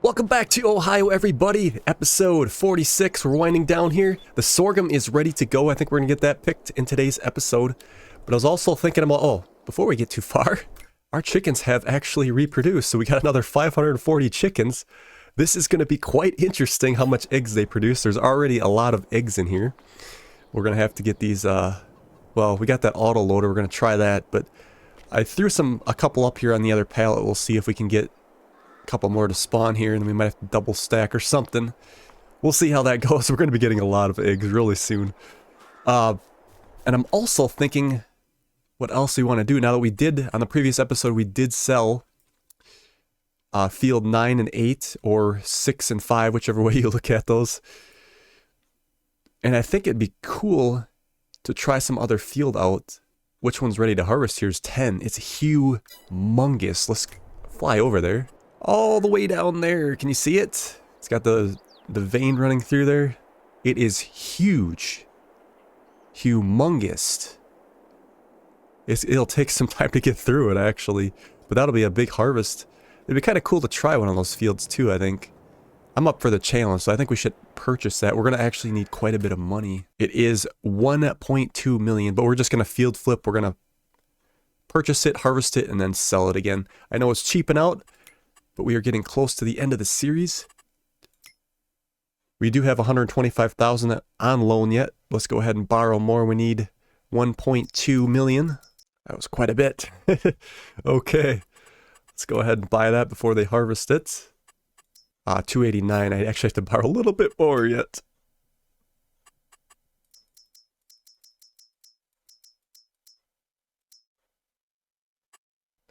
Welcome back to Ohio, everybody. Episode 46. We're winding down here. The sorghum is ready to go. I think we're going to get that picked in today's episode. But I was also thinking about, before we get too far, our chickens have actually reproduced. So we got another 540 chickens. This is going to be quite interesting how much eggs they produce. There's already a lot of eggs in here. We're going to have to get these, well, we got that auto loader. We're going to try that. But I threw a couple up here on the other pallet. We'll see if we can get couple more to spawn here, and then we might have to double stack or something. We'll see how that goes. We're going to be getting a lot of eggs really soon. And I'm also thinking what else we want to do. Now that we did, on the previous episode, we did sell field 9 and 8, or 6 and 5, whichever way you look at those. And I think it'd be cool to try some other field out. Which one's ready to harvest? Here's 10. It's humongous. Let's fly over there. All the way down there. Can you see it? It's got the vein running through there. It is huge. Humongous. It'll take some time to get through it, actually. But that'll be a big harvest. It'd be kind of cool to try one of those fields, too, I think. I'm up for the challenge, so I think we should purchase that. We're going to actually need quite a bit of money. It is 1.2 million, but we're just going to field flip. We're going to purchase it, harvest it, and then sell it again. I know it's cheaping out, but we are getting close to the end of the series. We do have 125,000 on loan yet. Let's go ahead and borrow more. We need 1.2 million. That was quite a bit. Okay. Let's go ahead and buy that before they harvest it. 289. I actually have to borrow a little bit more yet.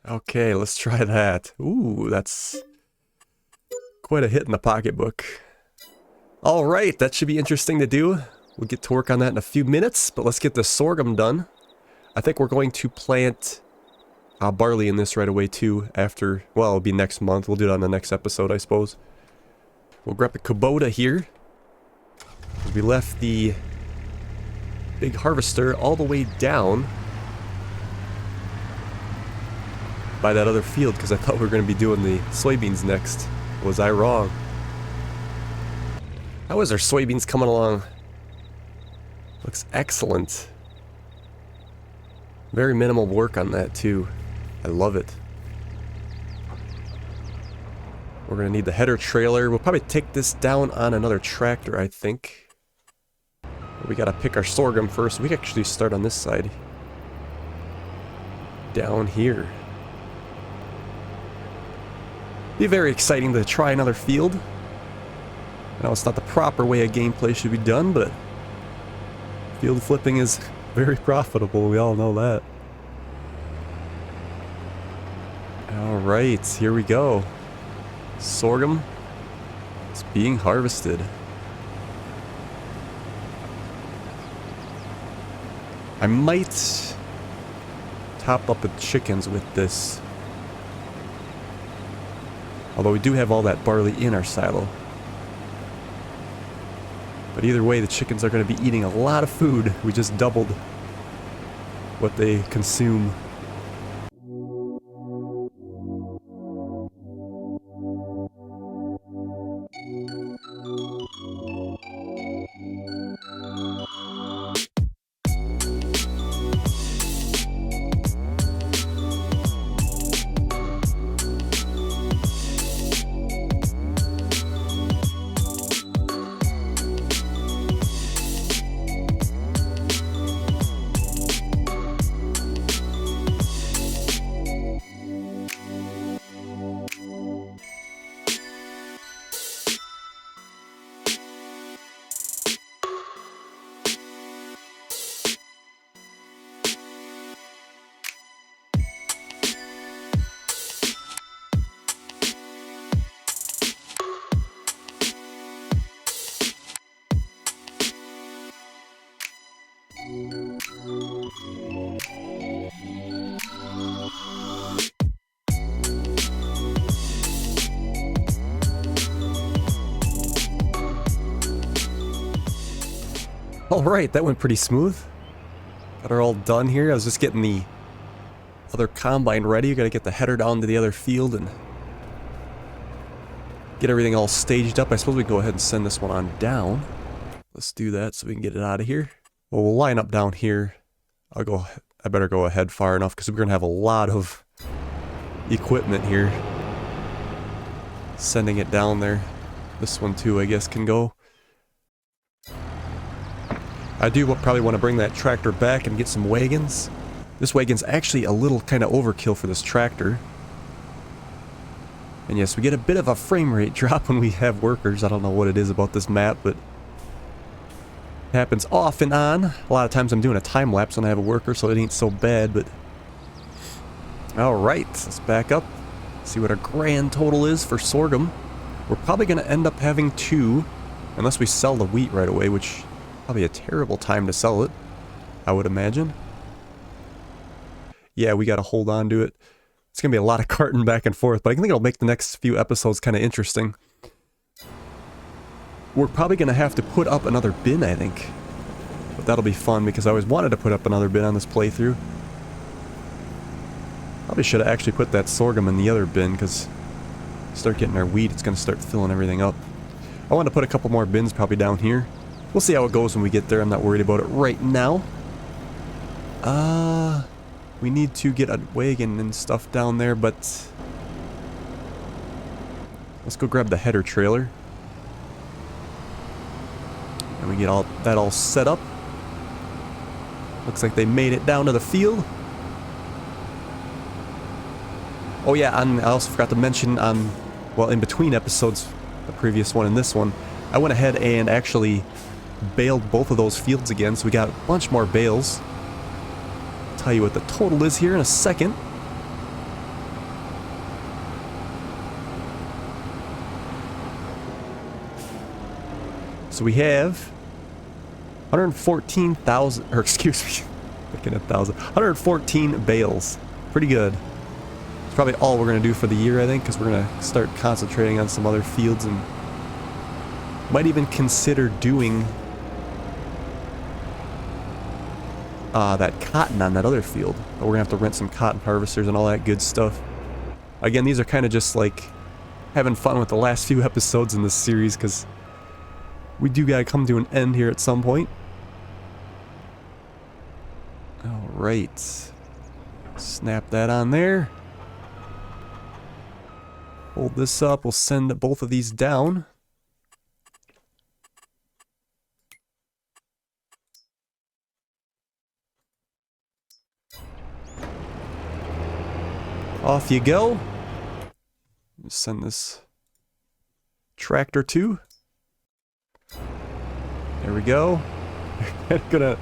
Okay, let's try that. Ooh, that's quite a hit in the pocketbook. All right, that should be interesting to do. We'll get to work on that in a few minutes, but let's get the sorghum done. I think we're going to plant barley in this right away too after, well, it'll be next month. We'll do it on the next episode, I suppose. We'll grab a Kubota here. We left the big harvester all the way down by that other field because I thought we were going to be doing the soybeans next. Was I wrong? How is our soybeans coming along? Looks excellent. Very minimal work on that too. I love it. We're going to need the header trailer. We'll probably take this down on another tractor, I think. We got to pick our sorghum first. We can actually start on this side. Down here. Be very exciting to try another field. I know it's not the proper way a gameplay should be done, but field flipping is very profitable. We all know that. Alright, here we go. Sorghum is being harvested. I might top up the chickens with this. Although we do have all that barley in our silo. But either way, the chickens are going to be eating a lot of food. We just doubled what they consume. Alright, that went pretty smooth. Got her all done here. I was just getting the other combine ready. You gotta get the header down to the other field and get everything all staged up. I suppose we can go ahead and send this one on down. Let's do that so we can get it out of here. Well, we'll line up down here. I better go ahead far enough because we're going to have a lot of equipment here. Sending it down there. This one too, I guess, can go. I do probably want to bring that tractor back and get some wagons. This wagon's actually a little kind of overkill for this tractor. And yes, we get a bit of a frame rate drop when we have workers. I don't know what it is about this map, but it happens off and on. A lot of times I'm doing a time lapse when I have a worker, so it ain't so bad, but... Alright, let's back up. See what our grand total is for sorghum. We're probably going to end up having 2, unless we sell the wheat right away, which... Probably a terrible time to sell it, I would imagine. Yeah, we gotta hold on to it. It's gonna be a lot of carting back and forth, but I think it'll make the next few episodes kind of interesting. We're probably gonna have to put up another bin, I think. But that'll be fun, because I always wanted to put up another bin on this playthrough. Probably should have actually put that sorghum in the other bin, because start getting our wheat, it's gonna start filling everything up. I want to put a couple more bins probably down here. We'll see how it goes when we get there. I'm not worried about it right now. We need to get a wagon and stuff down there, but... Let's go grab the header trailer. And we get all that all set up. Looks like they made it down to the field. Oh yeah, and I also forgot to mention on... Well, in between episodes, the previous one and this one, I went ahead and actually... baled both of those fields again, so we got a bunch more bales. I'll tell you what the total is here in a second. So we have 114,000, or excuse me, looking at 1,000, 114 bales. Pretty good. It's probably all we're going to do for the year, I think, because we're going to start concentrating on some other fields and might even consider doing that cotton on that other field. But we're gonna have to rent some cotton harvesters and all that good stuff. Again, these are kind of just like having fun with the last few episodes in this series, because we do gotta come to an end here at some point. Alright. Snap that on there. Hold this up, we'll send both of these down. Off you go. Send this tractor to. There we go. They're gonna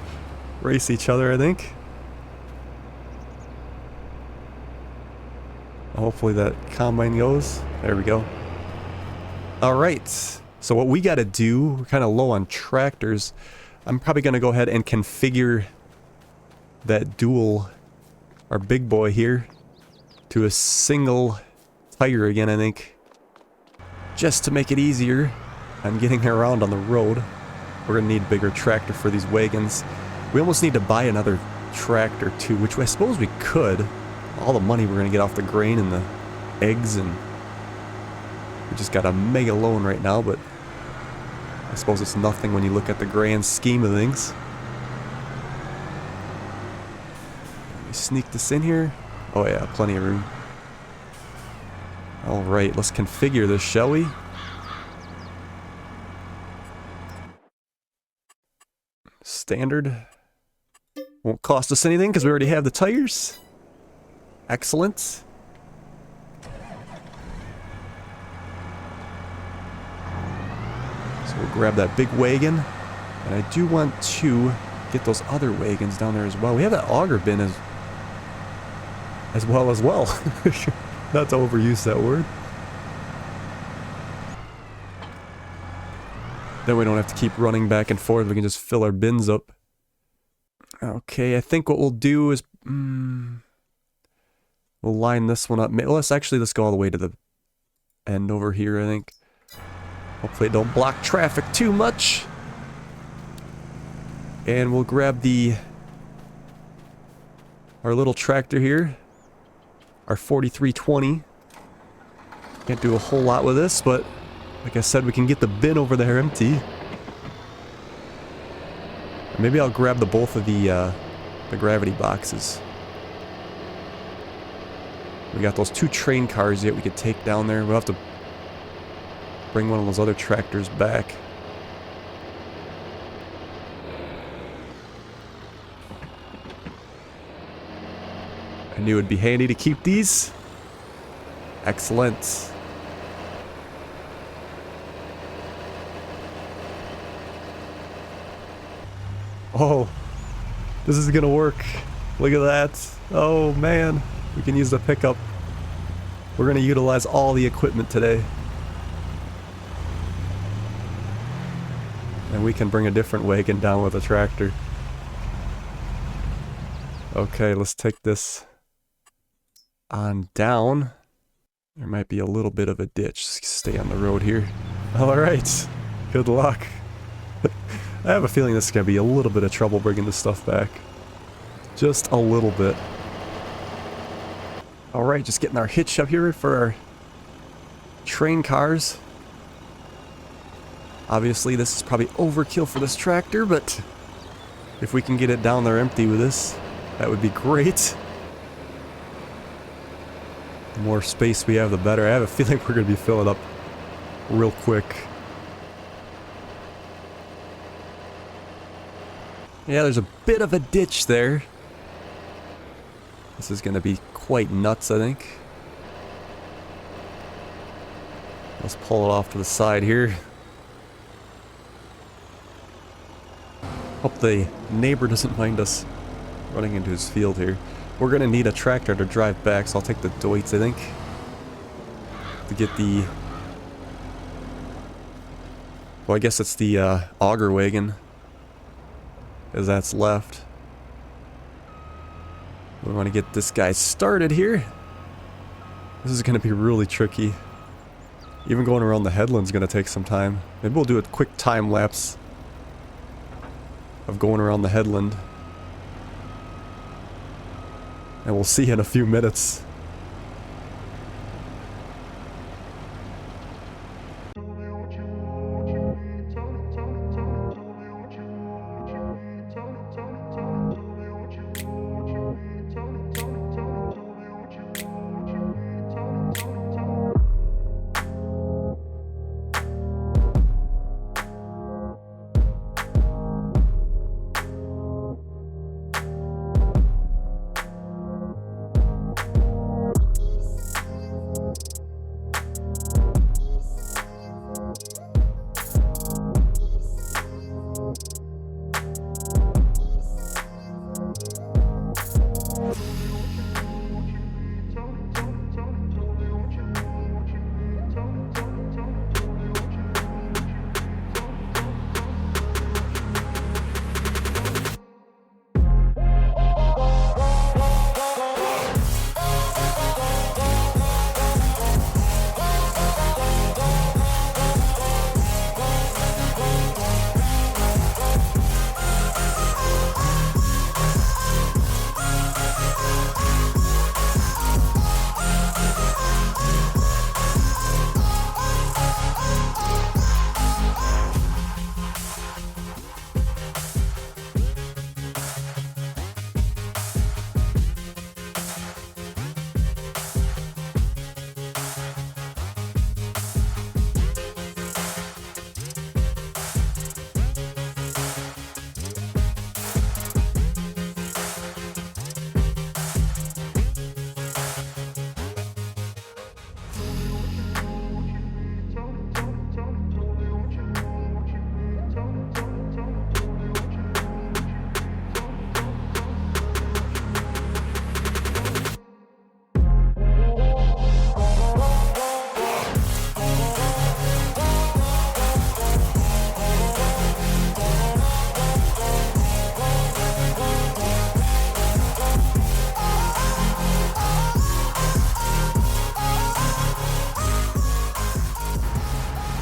race each other, I think. Hopefully that combine goes. There we go. Alright. So what we gotta do, we're kind of low on tractors. I'm probably gonna go ahead and configure that dual, our big boy here, to a single tire again, I think. Just to make it easier on getting around on the road. We're gonna need a bigger tractor for these wagons. We almost need to buy another tractor too, which I suppose we could. All the money we're gonna get off the grain and the eggs, and we just got a mega loan right now, but I suppose it's nothing when you look at the grand scheme of things. Let me sneak this in here. Oh yeah, plenty of room. Alright, let's configure this, shall we? Standard. Won't cost us anything because we already have the tires. Excellent. So we'll grab that big wagon. And I do want to get those other wagons down there as well. We have that auger bin as well. Not to overuse that word. Then we don't have to keep running back and forth. We can just fill our bins up. Okay, I think what we'll do is... we'll line this one up. Let's go all the way to the end over here, I think. Hopefully it don't block traffic too much. And we'll grab our little tractor here. Our 4320. Can't do a whole lot with this, but Like I said, we can get the bin over there empty. Maybe I'll grab the both of the gravity boxes. We got those 2 train cars yet we could take down there. We'll have to bring one of those other tractors back. I knew it'd be handy to keep these. Excellent. Oh, this is gonna work. Look at that. Oh man, we can use the pickup. We're gonna utilize all the equipment today. And we can bring a different wagon down with a tractor. Okay, let's take this on down. There might be a little bit of a ditch. Stay on the road here. Alright, good luck. I have a feeling this is going to be a little bit of trouble bringing this stuff back. Just a little bit. Alright, just getting our hitch up here for our train cars. Obviously this is probably overkill for this tractor, but if we can get it down there empty with this, that would be great. The more space we have, the better. I have a feeling we're going to be filling up real quick. Yeah, there's a bit of a ditch there. This is going to be quite nuts, I think. Let's pull it off to the side here. Hope the neighbor doesn't mind us running into his field here. We're going to need a tractor to drive back, so I'll take the Deutz, I think. To get the... Well, I guess it's the auger wagon. As that's left. We want to get this guy started here. This is going to be really tricky. Even going around the headland is going to take some time. Maybe we'll do a quick time lapse of going around the headland. And we'll see in a few minutes.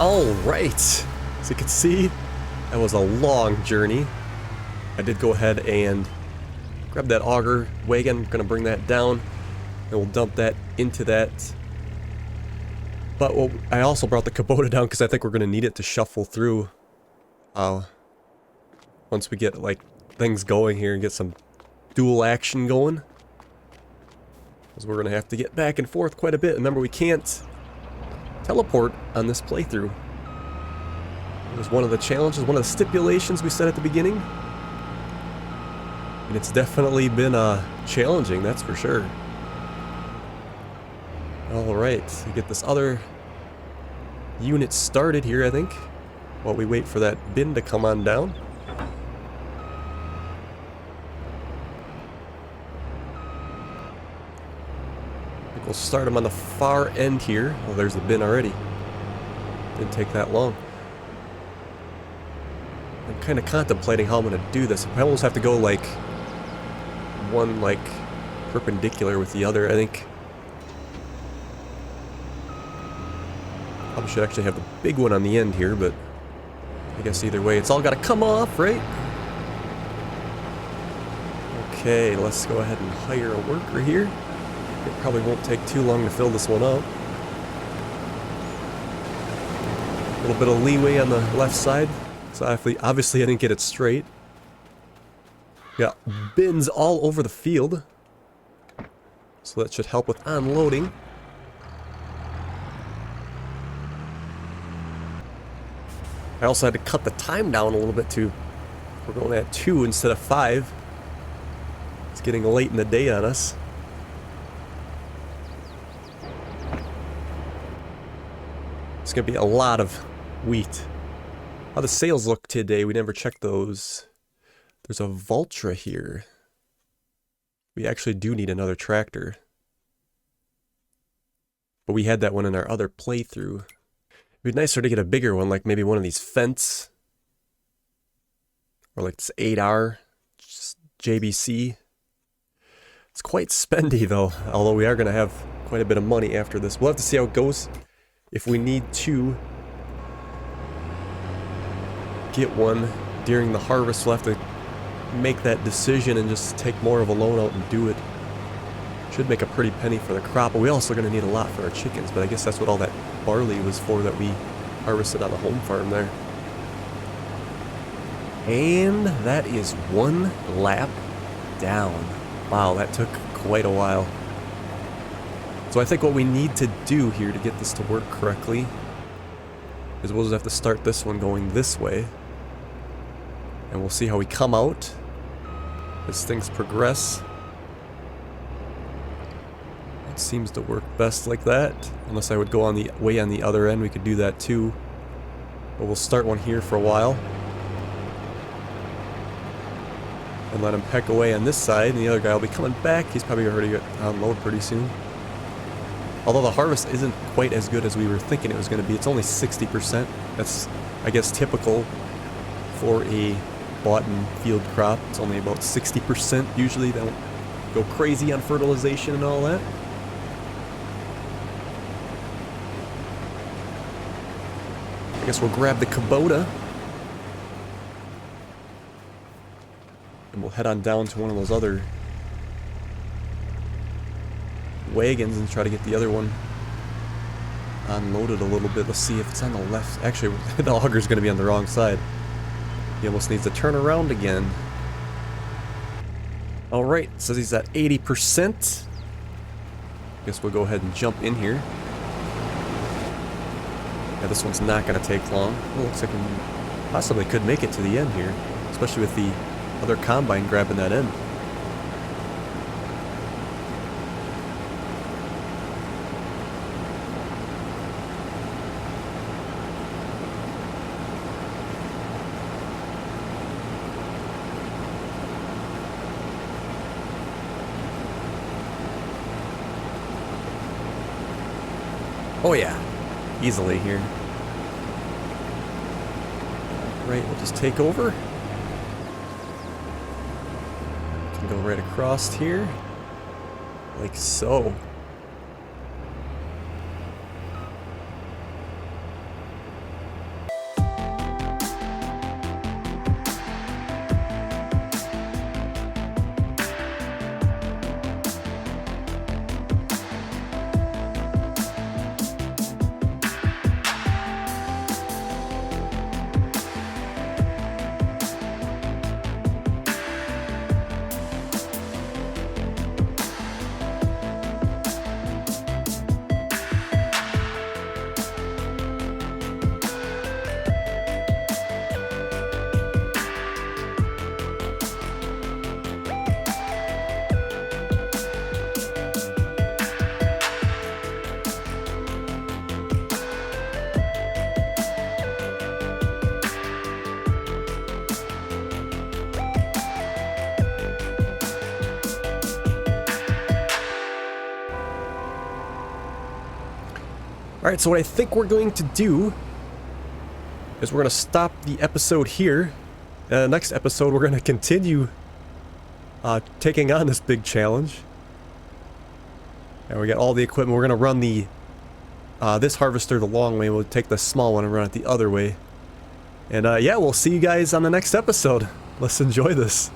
Alright, as you can see, that was a long journey. I did go ahead and grab that auger wagon. I'm going to bring that down, and we'll dump that into that But I also brought the Kubota down because I think we're going to need it to shuffle through. Once we get, like, things going here and get some dual action going. Because we're going to have to get back and forth quite a bit. Remember, we can't teleport on this playthrough. It was one of the challenges, one of the stipulations we set at the beginning. And it's definitely been challenging, that's for sure. Alright, we get this other unit started here, I think. While we wait for that bin to come on down. I think we'll start them on the far end here. Oh, there's the bin already. Didn't take that long. I'm kind of contemplating how I'm going to do this. I almost have to go like one like perpendicular with the other. I think probably should actually have the big one on the end here, but I guess either way, it's all got to come off, right? Okay, let's go ahead and hire a worker here. It probably won't take too long to fill this one out. A little bit of leeway on the left side. So obviously I didn't get it straight. Got bins all over the field. So that should help with unloading. I also had to cut the time down a little bit too. We're going at 2 instead of 5. It's getting late in the day on us. It's going to be a lot of wheat. How the sales look today, we never checked those. There's a Vultra here. We actually do need another tractor. But we had that one in our other playthrough. It'd be nicer to get a bigger one, like maybe one of these Fence. Or like this 8R JBC. It's quite spendy though, although we are going to have quite a bit of money after this. We'll have to see how it goes. If we need to get one during the harvest, we'll have to make that decision and just take more of a loan out and do it. Should make a pretty penny for the crop, but we also are going to need a lot for our chickens, but I guess that's what all that barley was for that we harvested on the home farm there. And that is one lap down. Wow, that took quite a while. So I think what we need to do here to get this to work correctly is we'll just have to start this one going this way. And we'll see how we come out as things progress. It seems to work best like that. Unless I would go on the way on the other end, we could do that too. But we'll start one here for a while. And let him peck away on this side, and the other guy will be coming back. He's probably already got unload pretty soon. Although the harvest isn't quite as good as we were thinking it was going to be. It's only 60%. That's, I guess, typical for a bought and field crop. It's only about 60% usually. They don't go crazy on fertilization and all that. I guess we'll grab the Kubota. And we'll head on down to one of those other wagons and try to get the other one unloaded a little bit. Let's see if it's on the left. Actually, the auger's going to be on the wrong side. He almost needs to turn around again. Alright, says he's at 80%. Guess we'll go ahead and jump in here. Yeah, this one's not going to take long. It looks like we possibly could make it to the end here, especially with the other combine grabbing that end. Oh yeah, easily here. Right, we'll just take over. Can go right across here, like so. Alright, so what I think we're going to do is we're going to stop the episode here. Next episode, we're going to continue taking on this big challenge. And we got all the equipment. We're going to run the this harvester the long way. We'll take the small one and run it the other way. And yeah, we'll see you guys on the next episode. Let's enjoy this.